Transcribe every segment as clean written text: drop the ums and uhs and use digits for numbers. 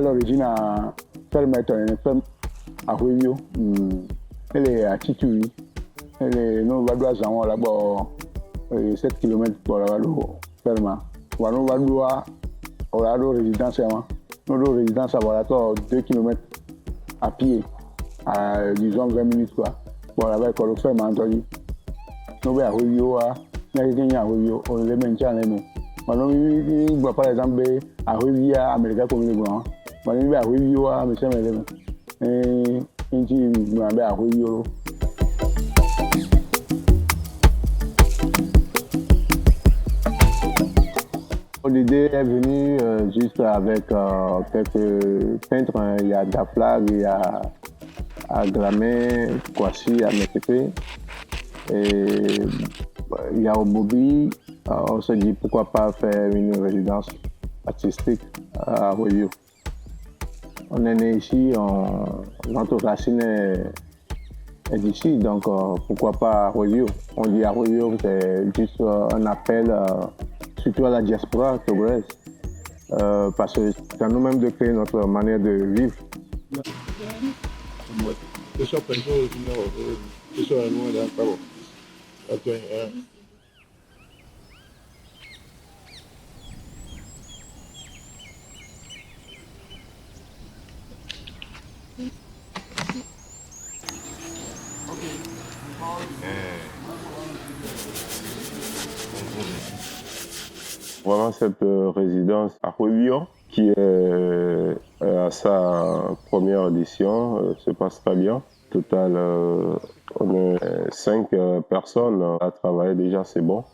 à l'origine à ferme à Huyo. Elle est à Titui. Elle est non va là-bas 7 km pour la ferme. Nous va résidence nos résidence à 2 km à pied à disons 20 minutes quoi. Pour la ferme entendu. Nous va à Huyo on les maintient nous. Maintenant, par exemple, à Rivia, Amérique comme le grand. Maintenant, à Rivia, monsieur Melem. Et il à Rivia. L'idée est venue juste avec quelques peintres. Il y a Daflag, il y a Agramé, Kwasi, Ametepe. Et il y a Obobi. On se dit pourquoi pas faire une résidence artistique à Huyo. On est né ici, notre racine est d'ici, donc pourquoi pas à Huyo. On dit à Huyo, c'est juste un appel surtout à la diaspora togolaise, parce que c'est à nous-mêmes de créer notre manière de vivre. Vraiment cette résidence à Huyo, qui est à sa première édition, se passe très bien. Au total, on est 5 personnes à travailler déjà, c'est bon.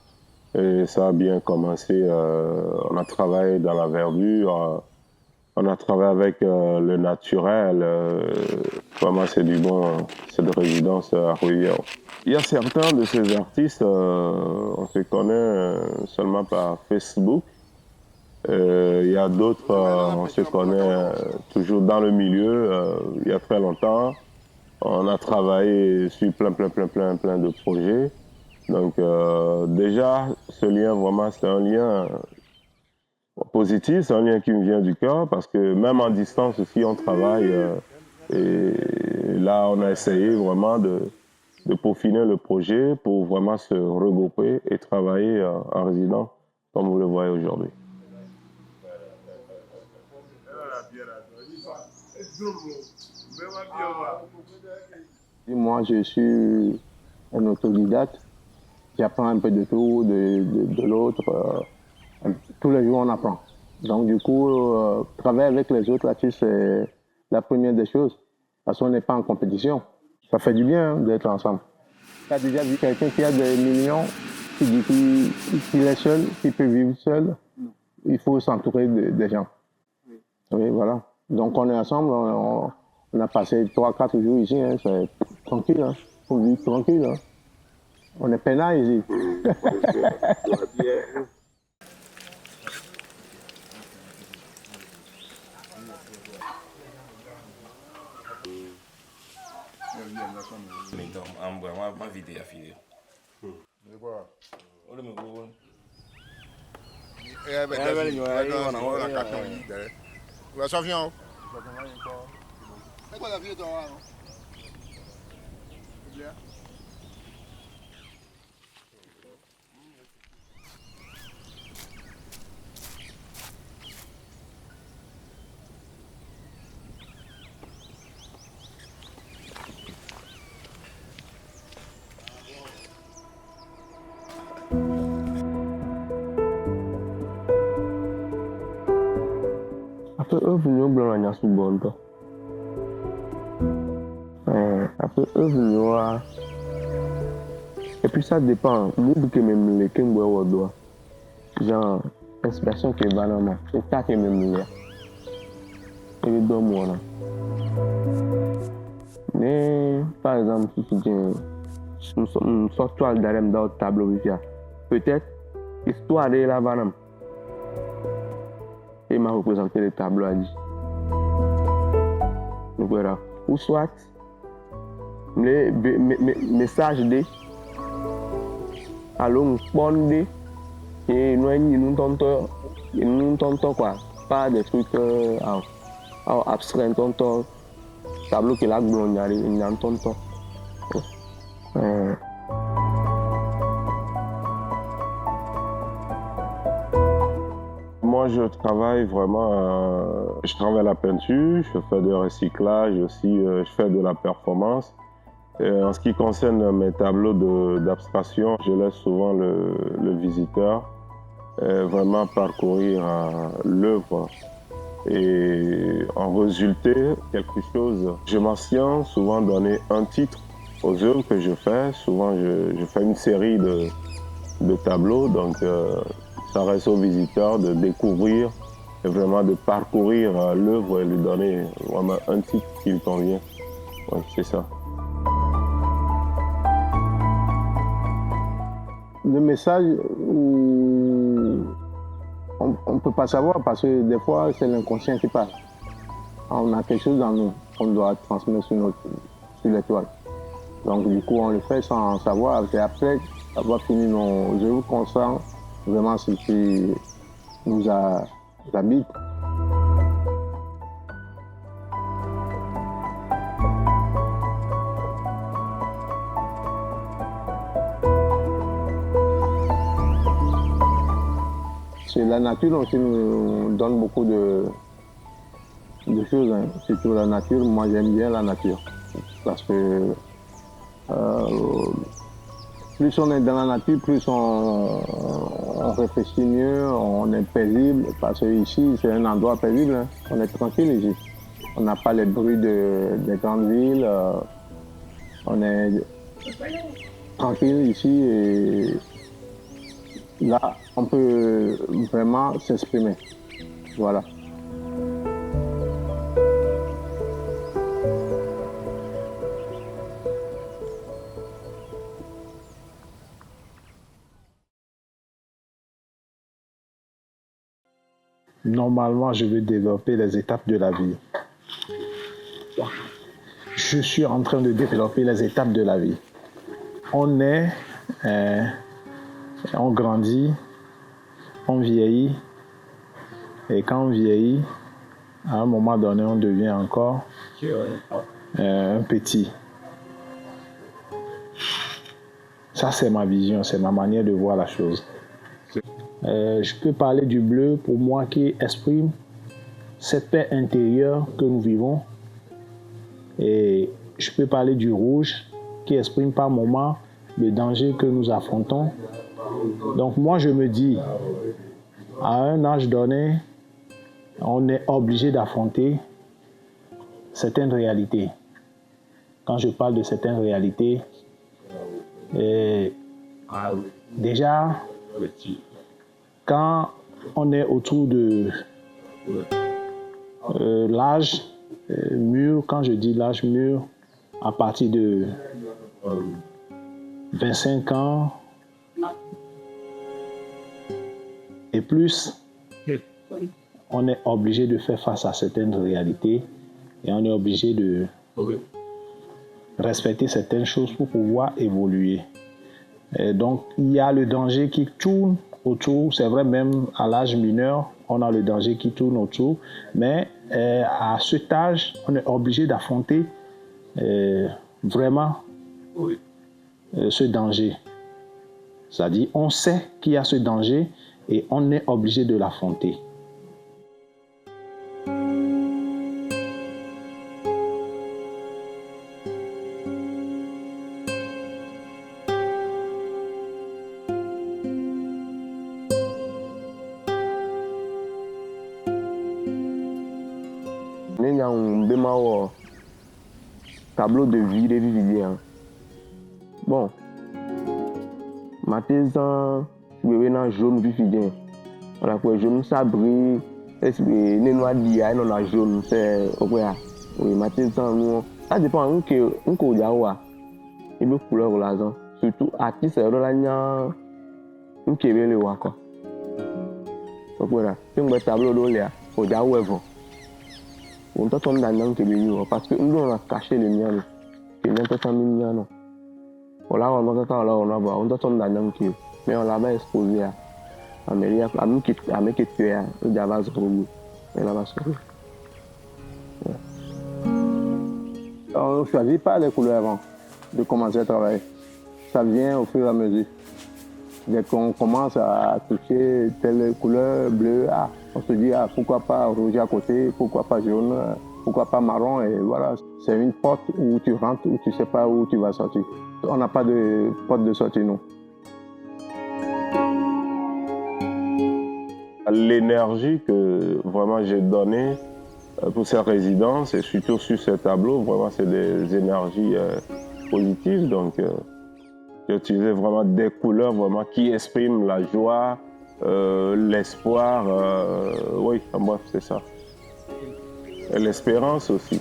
Et ça a bien commencé. On a travaillé dans la verdure, on a travaillé avec le naturel. Vraiment, c'est du bon, cette résidence à Huyo. Il y a certains de ces artistes, on se connaît seulement par Facebook. Il y a d'autres, on se connaît toujours dans le milieu. Il y a très longtemps, on a travaillé sur plein de projets. Donc déjà, ce lien, vraiment, c'est un lien positif, c'est un lien qui me vient du cœur parce que même en distance aussi, on travaille. Et là, on a essayé vraiment de peaufiner le projet pour vraiment se regrouper et travailler en résidence, comme vous le voyez aujourd'hui. Moi, je suis un autodidacte. J'apprends un peu de tout, de l'autre. Tous les jours, on apprend. Donc, du coup, travailler avec les autres artistes, c'est la première des choses. Parce qu'on n'est pas en compétition. Ça fait du bien d'être ensemble. Tu as déjà vu quelqu'un qui a des millions, qui dit qu'il est seul, qu'il peut vivre seul. Il faut s'entourer des gens. Oui, voilà. Donc, on est ensemble. On a passé 3-4 jours ici. Hein, c'est tranquille. Hein. On vit tranquille. Hein. On est peinard ici. Ma vidéo affilée. Après, eux, nous blancs, on a sous bon temps. Après, eux, nous et puis ça dépend. Nous, que même les Kembo au doigt. Genre, l'inspiration qui est banane, c'est ça qui est même là. Et les deux mots là. Mais, par exemple, si tu dis, nous sortons d'Alem dans le tableau, peut-être, l'histoire de la banane. Et m'a représenté le tableau à dit. Donc voilà. Ou soit, les messages de allons ponder et nous t'entendons quoi, pas des trucs abstrait tonton tableau qui la gloniari une tonton. Moi, je travaille vraiment, je travaille la peinture, je fais du recyclage aussi, je fais de la performance. Et en ce qui concerne mes tableaux d'abstraction, je laisse souvent le visiteur vraiment parcourir l'œuvre et en résulter quelque chose. Je m'assieds souvent donner un titre aux œuvres que je fais. Souvent, je fais une série de tableaux, donc ça reste au visiteur de découvrir et vraiment de parcourir l'œuvre et lui donner vraiment un titre qui lui convient. Ouais, c'est ça. Le message, on ne peut pas savoir parce que des fois, c'est l'inconscient qui parle. On a quelque chose dans nous qu'on doit transmettre sur les toiles. Donc, du coup, on le fait sans savoir. Et après avoir fini nos œuvres, qu'on sent vraiment ce qui nous habite. La nature aussi nous donne beaucoup de choses, hein. Surtout la nature, moi j'aime bien la nature. Parce que plus on est dans la nature, plus on réfléchit mieux, on est paisible. Parce que ici, c'est un endroit paisible, hein. On est tranquille ici. On n'a pas les bruits des grandes villes. On est tranquille ici et là, on peut vraiment s'exprimer. Voilà. Normalement, je veux développer les étapes de la vie. Je suis en train de développer les étapes de la vie. On naît, on grandit, on vieillit. Et quand on vieillit, à un moment donné, on devient encore un petit. Ça, c'est ma vision, c'est ma manière de voir la chose. Je peux parler du bleu pour moi qui exprime cette paix intérieure que nous vivons. Et je peux parler du rouge qui exprime par moments le danger que nous affrontons. Donc moi, je me dis, à un âge donné, on est obligé d'affronter certaines réalités. Quand je parle de certaines réalités, déjà, quand on est autour de l'âge mûr, quand je dis l'âge mûr, à partir de 25 ans et plus, on est obligé de faire face à certaines réalités et on est obligé de respecter certaines choses pour pouvoir évoluer. Et donc, il y a le danger qui tourne autour, c'est vrai, même à l'âge mineur, on a le danger qui tourne autour, mais à cet âge, on est obligé d'affronter vraiment ce danger. C'est-à-dire, on sait qu'il y a ce danger et on est obligé de l'affronter. Tableau de vie de Vivien. Bon, matin, je vais dans jaune Vivien. On a quoi jaune sabri, est-ce que les noirs d'hier, on a jaune, c'est quoi? Oui, matin, nous, ça dépend où que on a il veut couleur l'argent. Surtout artiste, on a une qui veut le voir quoi. Donc voilà, si on a tableau de l'air, on a où on t'a tombé dans le parce que nous on a caché les miens. Et même pas mis non. Voilà, on a on t'a tombé dans le mais on l'a pas exposé à Amélie, à nous qui tué, il y avait ce problème. Elle a pas sauvé. On ne choisit pas les couleurs avant de commencer à travailler. Ça vient au fur et à mesure. Dès qu'on commence à toucher telle couleur bleue, on se dit pourquoi pas rouge à côté, pourquoi pas jaune, pourquoi pas marron, et voilà. C'est une porte où tu rentres, où tu ne sais pas où tu vas sortir. On n'a pas de porte de sortie, nous. L'énergie que vraiment j'ai donnée pour ces résidences et surtout sur ces tableaux, vraiment c'est des énergies positives. Donc j'ai utilisé vraiment des couleurs vraiment qui expriment la joie, l'espoir, oui, en bref, c'est ça. Et l'espérance aussi.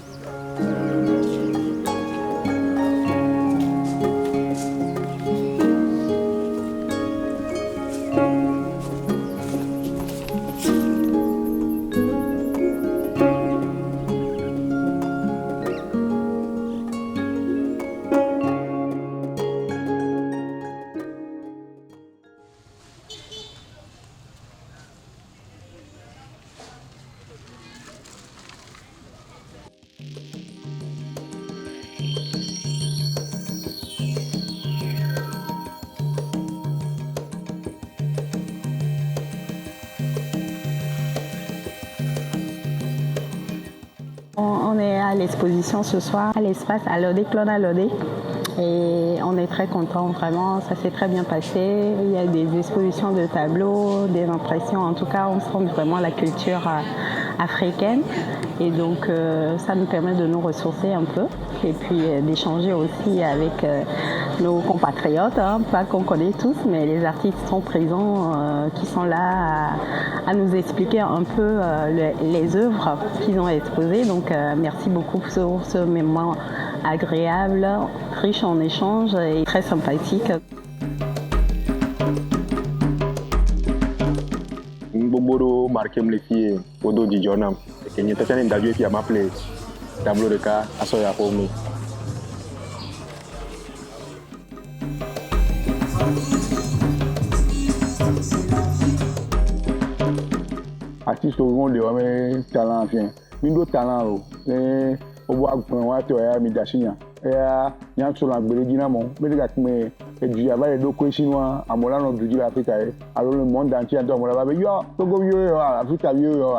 On est à l'exposition ce soir à l'espace à Lodé, Claude à Lodé. Et on est très contents, vraiment, ça s'est très bien passé. Il y a des expositions de tableaux, des impressions. En tout cas, on sent vraiment la culture africaine. Et donc, ça nous permet de nous ressourcer un peu. Et puis d'échanger aussi avec nos compatriotes, pas qu'on connaît tous, mais les artistes sont présents, qui sont là à nous expliquer un peu les œuvres qu'ils ont exposées. Donc merci beaucoup pour ce moment agréable, riche en échanges et très sympathique. Bomboro marqué me filles au dos du journal. Et n'y a pas de d'avion qui a m'appelé tableau de cas à Soya pour moi. Artiste au monde de talent bien. Mindo talent mais au bois pour tu as mis d'achina. Et y a sur la Bélédina mon, mais les gars mais et du avait deux coins chinois à Molano du l'Afrique. Alors le monde entier dans mon là yo Togo yo Afrique yo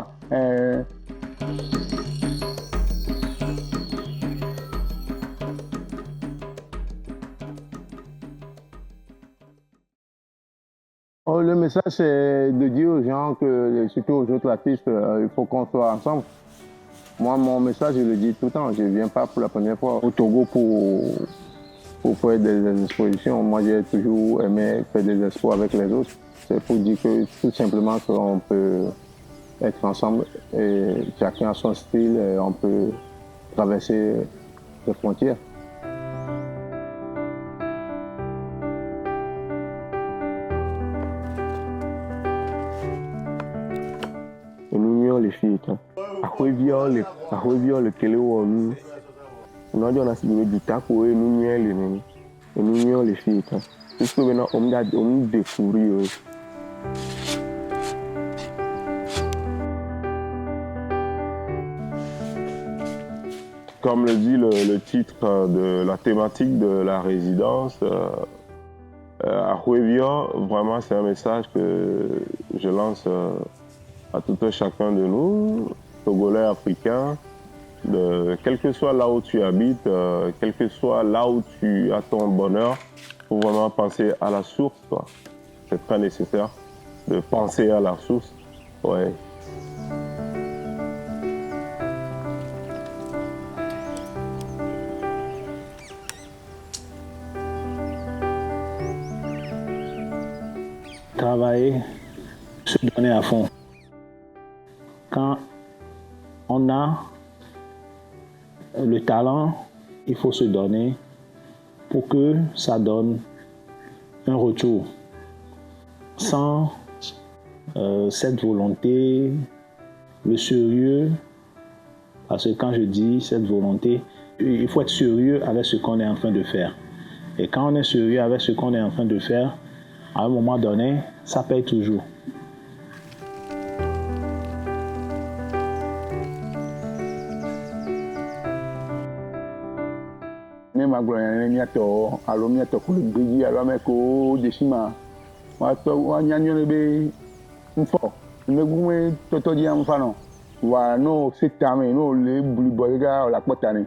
Le message, c'est de dire aux gens que, surtout aux autres artistes, il faut qu'on soit ensemble. Moi, mon message, je le dis tout le temps. Je ne viens pas pour la première fois au Togo pour faire des expositions. Moi, j'ai toujours aimé faire des expos avec les autres. C'est pour dire que tout simplement qu'on peut être ensemble et chacun a son style et on peut traverser les frontières. Les filles, à revier le kele ou nous, on a dit on a signé du taco et nous les filles, parce que maintenant on découvrir. Comme le dit le titre de la thématique de la résidence, à Huevia, vraiment c'est un message que je lance à tout un chacun de nous, Togolais, Africains, quel que soit là où tu habites, quel que soit là où tu as ton bonheur, il faut vraiment penser à la source. C'est très nécessaire de penser à la source. Ouais. Travailler, se donner à fond. Quand on a le talent, il faut se donner pour que ça donne un retour. Sans cette volonté, le sérieux, parce que quand je dis cette volonté, il faut être sérieux avec ce qu'on est en train de faire. Et quand on est sérieux avec ce qu'on est en train de faire, à un moment donné, ça paye toujours. ne ma gblɔ nya ne miatɔ alo miatɔ ko le gbe dzi alo ame ko de si ma woanya nyɔ ne be nfɔ negume tɔtɔ dzi amfa nɔ wa no se tame no le blibɔ gega la kpɔta ne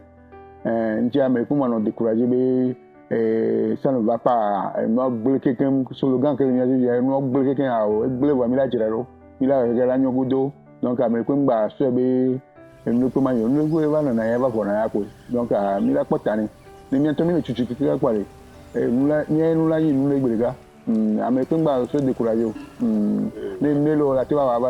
ŋtsi ame ko manɔ découragé be ça ne va pas no gble kekem slogan que mia dzi no gble kekem awo gble wa mi la dzra ɖo mi la gege la nyo godo donc ame ko ngba so be enu ko ma yo nu go va na ya va vɔ na ya ko donc mi la kpɔta ne mientôt mi le tutu kika kwa le nu la yi nu le gbega ame ko ngba so découragé ne lo la te va va